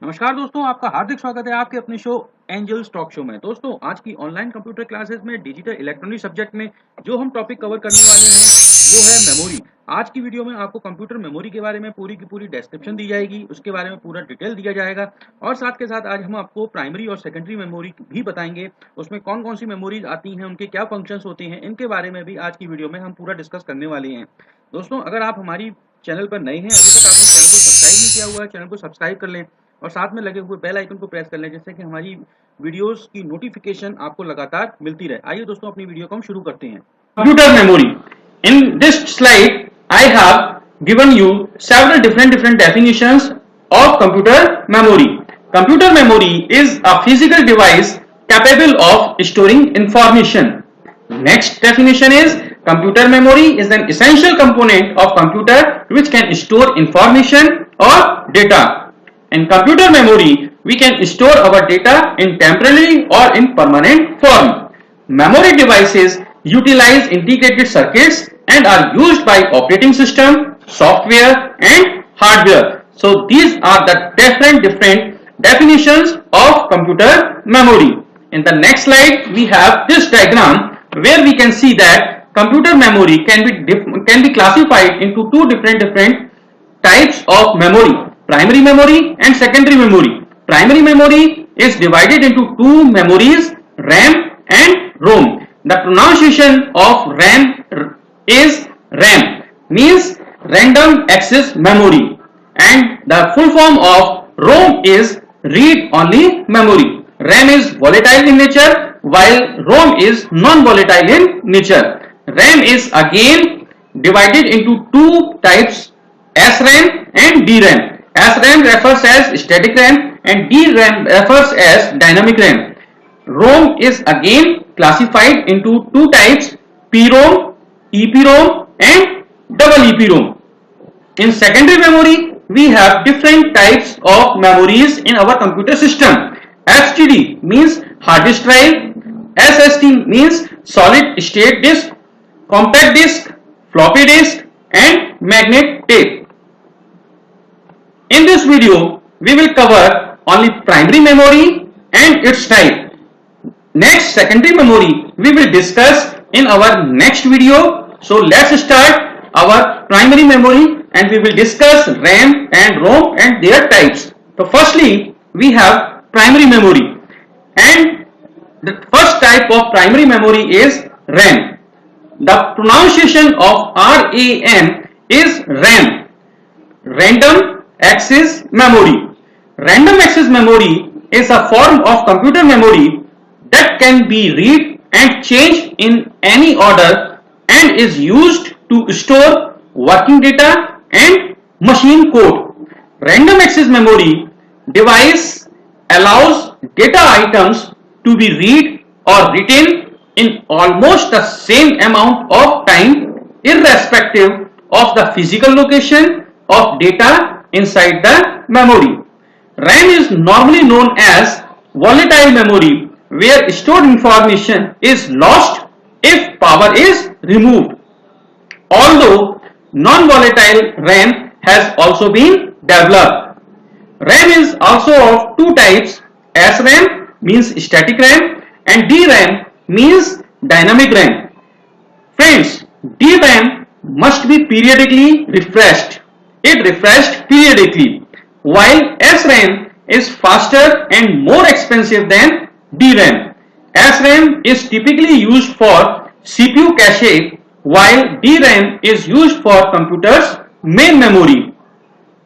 नमस्कार दोस्तों, आपका हार्दिक स्वागत है आपके अपने शो एंजल्स टॉक शो में। दोस्तों, आज की ऑनलाइन कंप्यूटर क्लासेस में डिजिटल इलेक्ट्रॉनिक सब्जेक्ट में जो हम टॉपिक कवर करने वाले हैं वो है मेमोरी। आज की वीडियो में आपको कंप्यूटर मेमोरी के बारे में पूरी की पूरी डिस्क्रिप्शन दी जाएगी, उसके बारे में पूरा डिटेल दिया जाएगा और साथ के साथ आज हम आपको प्राइमरी और सेकेंडरी मेमोरी भी बताएंगे। उसमें कौन कौन सी मेमोरीज आती हैं, उनके क्या फंक्शंस होते हैं, इनके बारे में भी आज की वीडियो में हम पूरा डिस्कस करने वाले हैं। दोस्तों, अगर आप हमारी चैनल पर नए हैं, अभी तक आपने चैनल को सब्सक्राइब नहीं किया हुआ है, चैनल को सब्सक्राइब कर लें और साथ में लगे हुए बेल आइकन को प्रेस कर लें, जिससे कि हमारी वीडियोस की नोटिफिकेशन आपको लगातार मिलती रहे। आइए दोस्तों, अपनी वीडियो को हम शुरू करते हैं। Computer memory. In this slide, I have given you several different definitions of computer memory. Computer memory is a physical device capable of storing information. Next definition is computer memory is an essential component of computer which can store information or data. In computer memory, we can store our data in temporary or in permanent form. Memory devices utilize integrated circuits and are used by operating system, software and hardware. So these are the different definitions of computer memory. In the next slide, we have this diagram where we can see that computer memory can be classified into two different types of memory: primary memory and secondary memory. Primary memory is divided into two memories, RAM and ROM. The pronunciation of RAM is RAM, means random access memory, and the full form of ROM is read only memory. RAM is volatile in nature while ROM is non-volatile in nature. RAM is again divided into two types, SRAM and DRAM. SRAM refers as static RAM and DRAM refers as dynamic RAM. ROM is again classified into two types, PROM, EPROM and double EPROM. In secondary memory, we have different types of memories in our computer system. HDD means hard disk drive, SSD means solid state disk, compact disk, floppy disk and magnet tape. In this video, we will cover only primary memory and its type. Next, secondary memory we will discuss in our next video. So let's start our primary memory and we will discuss RAM and ROM and their types. So firstly, we have primary memory, and the first type of primary memory is RAM. The pronunciation of RAM is RAM, random access memory. Random access memory is a form of computer memory that can be read and changed in any order and is used to store working data and machine code. Random access memory device allows data items to be read or written in almost the same amount of time irrespective of the physical location of data inside the memory. RAM is normally known as volatile memory, where stored information is lost if power is removed. Although non-volatile RAM has also been developed. RAM is also of two types, SRAM means static RAM and DRAM means dynamic RAM. Friends, DRAM must be periodically refreshed. It refreshed periodically, while SRAM is faster and more expensive than DRAM. SRAM is typically used for CPU cache while DRAM is used for computer's main memory.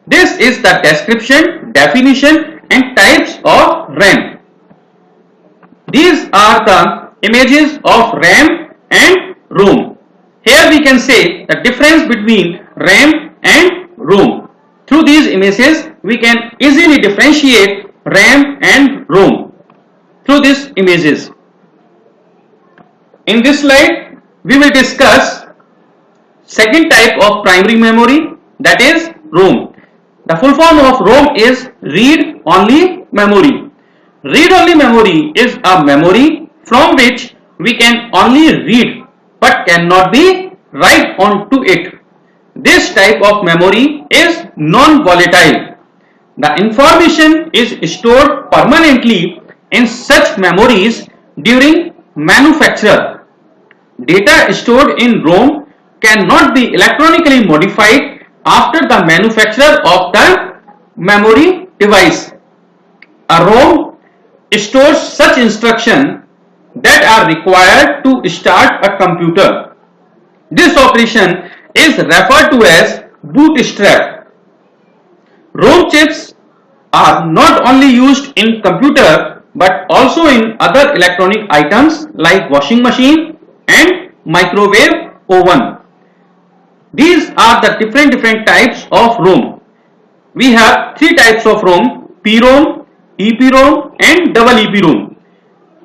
This is the description, definition and types of RAM. These are the images of RAM and ROM. Here we can say the difference between RAM and ROM. Through these images we can easily differentiate RAM and ROM. Through these images. In this slide, we will discuss second type of primary memory, that is ROM. The full form of ROM is read-only memory. Read-only memory is a memory from which we can only read but cannot be write onto it. This type of memory is non-volatile. The information is stored permanently in such memories during manufacture. Data stored in ROM cannot be electronically modified after the manufacture of the memory device. A ROM stores such instructions that are required to start a computer. This operation is referred to as bootstrap. ROM chips are not only used in computer but also in other electronic items like washing machine and microwave oven. These are the different types of ROM. We have three types of ROM: PROM, EPROM and double EPROM.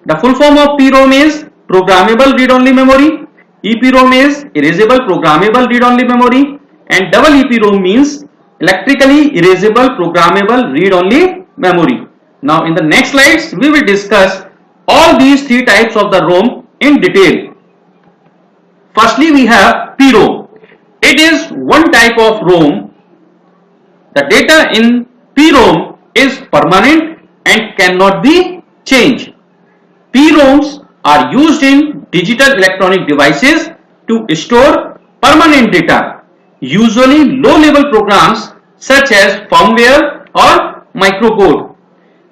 The full form of PROM is programmable read-only memory, EPROM is erasable programmable read-only memory, and double EPROM means electrically erasable programmable read-only memory. Now in the next slides we will discuss all these three types of the ROM in detail. Firstly we have PROM. It is one type of ROM. The data in PROM is permanent and cannot be changed. PROMs are used in digital electronic devices to store permanent data, usually low-level programs such as firmware or microcode.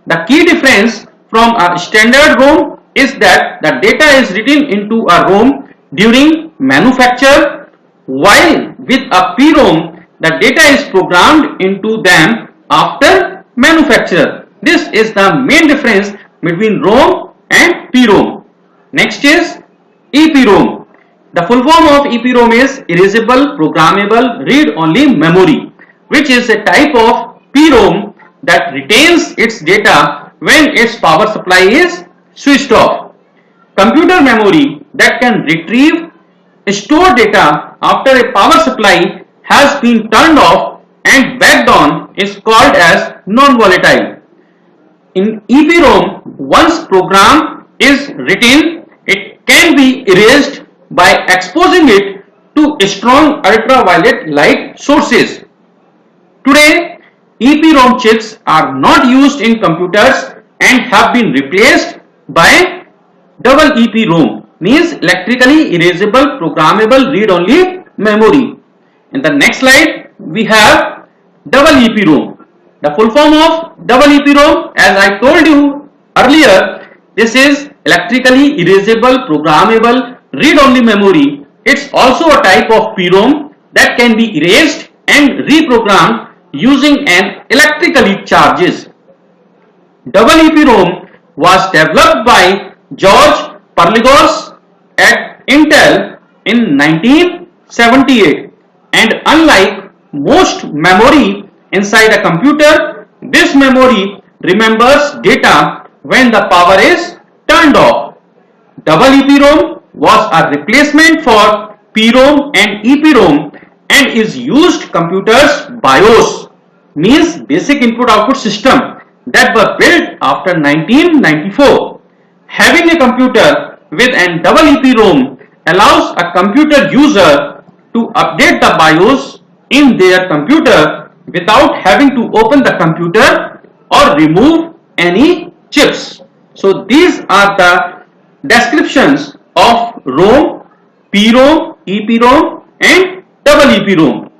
The key difference from a standard ROM is that the data is written into a ROM during manufacture, while with a PROM the data is programmed into them after manufacture. This is the main difference between ROM and PROM. Next is EPROM. The full form of EPROM is erasable programmable read-only memory, which is a type of PROM that retains its data when its power supply is switched off. Computer memory that can retrieve stored data after a power supply has been turned off and backed on is called as non-volatile. In EPROM, once program is written, it can be erased by exposing it to strong ultraviolet light sources. Today, EPROM chips are not used in computers and have been replaced by double EPROM, means electrically erasable programmable read-only memory. In the next slide, we have double EPROM. The full form of double EPROM, as I told you earlier, this is electrically erasable programmable read-only memory. It's also a type of PROM that can be erased and reprogrammed using an electrically charges. Double EPROM was developed by George Perligos at Intel in 1978, and unlike most memory inside a computer, this memory remembers data when the power is turned off. Double EPROM was a replacement for PROM and EPROM and is used computers BIOS, means basic input output system, that were built after 1994. Having a computer with an double EPROM allows a computer user to update the BIOS in their computer without having to open the computer or remove any chips. So these are the descriptions of ROM, PROM, EPROM and double EPROM.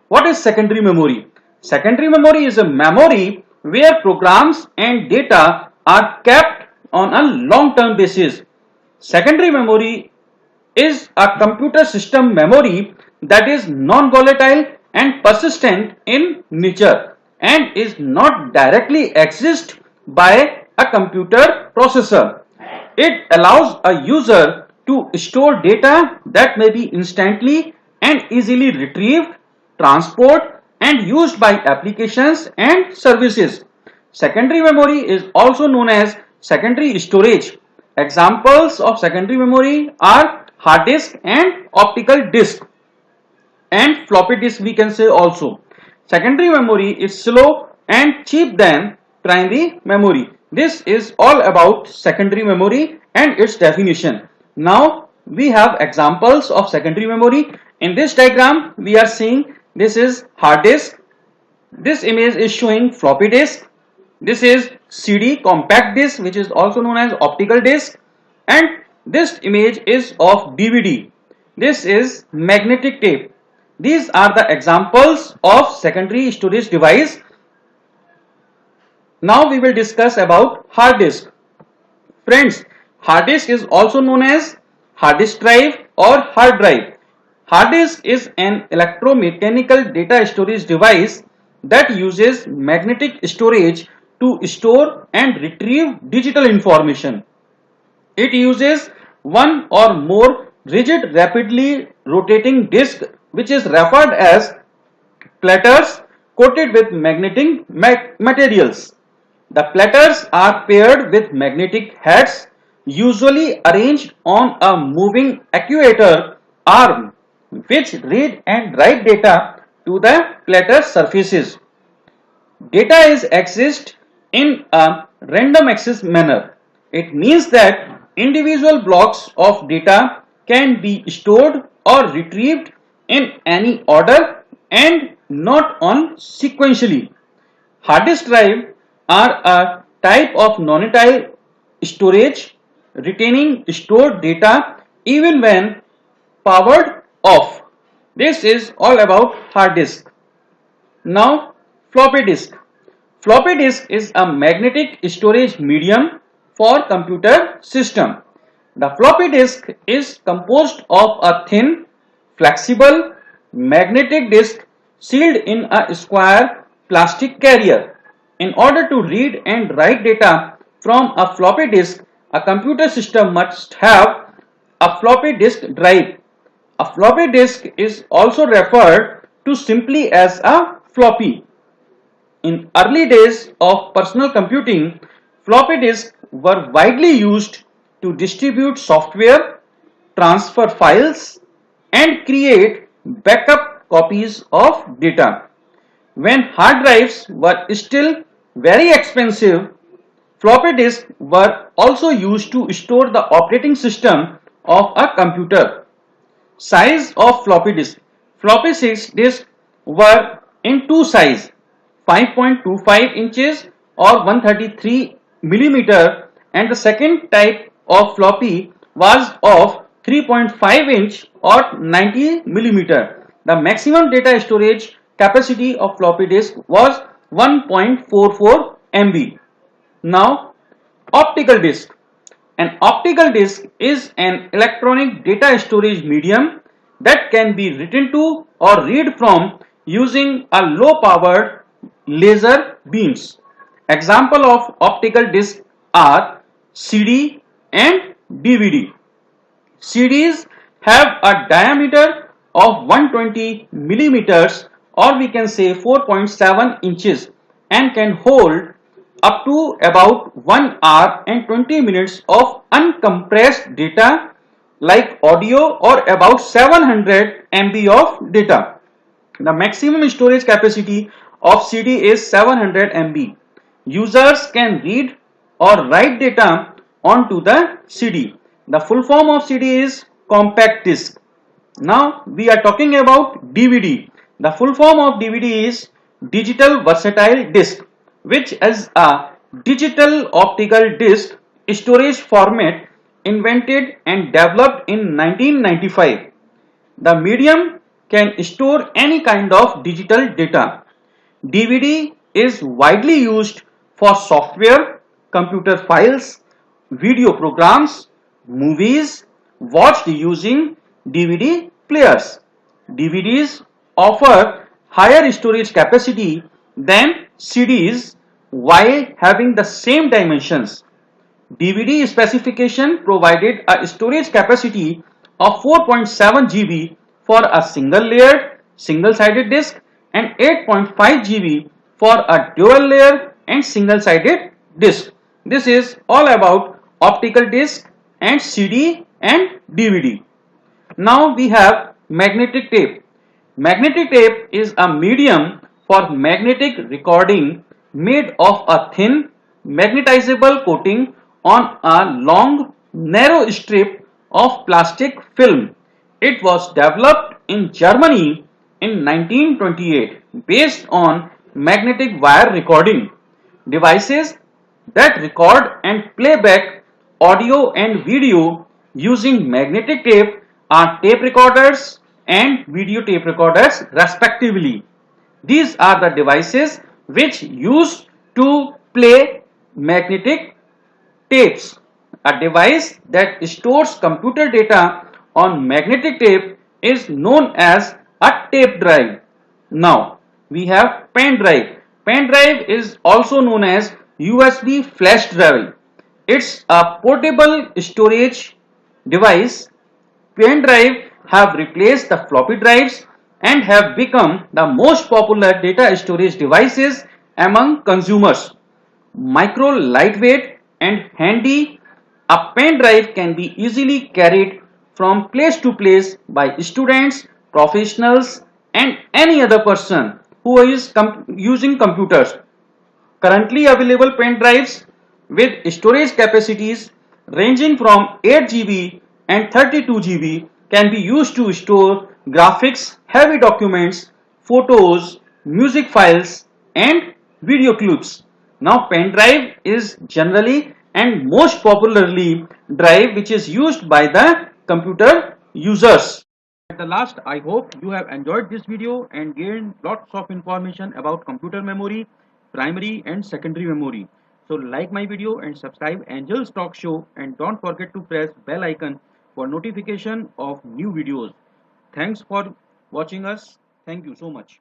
What is secondary memory? Secondary memory is a memory where programs and data are kept on a long-term basis. Secondary memory is a computer system memory that is non-volatile and persistent in nature and is not directly accessed by a computer processor. It allows a user to store data that may be instantly and easily retrieved, transported and used by applications and services. Secondary memory is also known as secondary storage. Examples of secondary memory are hard disk and optical disk, and floppy disk we can say also. Secondary memory is slow and cheap than primary memory. This is all about secondary memory and its definition. Now we have examples of secondary memory. In this diagram we are seeing this is hard disk, This image is showing floppy disk. This is CD compact disk, which is also known as optical disk, and this image is of DVD. This is magnetic tape. These are the examples of secondary storage device. Now we will discuss about hard disk. Friends, hard disk is also known as hard disk drive or hard drive. Hard disk is an electromechanical data storage device that uses magnetic storage to store and retrieve digital information. It uses one or more rigid rapidly rotating disk, which is referred as platters, coated with magnetic materials. The platters are paired with magnetic heads, usually arranged on a moving actuator arm, which read and write data to the platter surfaces. Data is accessed in a random access manner. It means that individual blocks of data can be stored or retrieved in any order and not on sequentially. Hard disk drive are a type of non-volatile storage retaining stored data even when powered off. This is all about hard disk. Now, floppy disk. Floppy disk is a magnetic storage medium for computer system. The floppy disk is composed of a thin, flexible, magnetic disk sealed in a square plastic carrier. In order to read and write data from a floppy disk, a computer system must have a floppy disk drive. A floppy disk is also referred to simply as a floppy. In early days of personal computing, floppy disks were widely used to distribute software, transfer files, and create backup copies of data. When hard drives were still very expensive, floppy disks were also used to store the operating system of a computer. Size of floppy disk. Floppy disks were in two sizes, 5.25 inches or 133 millimeter, and the second type of floppy was of 3.5 inch or 90 millimeter. The maximum data storage capacity of floppy disk was 1.44 MB. Now, optical disk. An optical disk is an electronic data storage medium that can be written to or read from using a low powered laser beams. Example of optical discs are CD and DVD. CDs have a diameter of 120 millimeters, or we can say 4.7 inches, and can hold up to about 1 hour and 20 minutes of uncompressed data like audio or about 700 MB of data. The maximum storage capacity of CD is 700 MB. Users can read or write data onto the CD. The full form of CD is compact disc. Now we are talking about DVD. The full form of DVD is digital versatile disc, which is a digital optical disc storage format invented and developed in 1995. The medium can store any kind of digital data. DVD is widely used for software, computer files, video programs, movies watched using DVD players. DVDs offer higher storage capacity than CDs while having the same dimensions. DVD specification provided a storage capacity of 4.7 GB for a single layered, single-sided disc and 8.5 GB for a dual layer and single-sided disc. This is all about optical disc and CD and DVD. Now we have magnetic tape. Magnetic tape is a medium for magnetic recording made of a thin magnetizable coating on a long narrow strip of plastic film. It was developed in Germany in 1928 based on magnetic wire recording. Devices that record and play back audio and video using magnetic tape are tape recorders and videotape recorders respectively. These are the devices which used to play magnetic tapes. A device that stores computer data on magnetic tape is known as a tape drive. Now we have pen drive. Pen drive is also known as USB flash drive. It's a portable storage device. Pen drive have replaced the floppy drives and have become the most popular data storage devices among consumers. Micro, lightweight and handy, a pen drive can be easily carried from place to place by students, professionals and any other person who is using computers. Currently available pen drives with storage capacities ranging from 8 GB and 32 GB can be used to store graphics, heavy documents, photos, music files and video clips. Now pen drive is generally and most popularly drive which is used by the computer users. At the last, I hope you have enjoyed this video and gained lots of information about computer memory, primary and secondary memory. So like my video and subscribe Angel's Talk Show and don't forget to press bell icon for notification of new videos. Thanks for watching us. Thank you so much.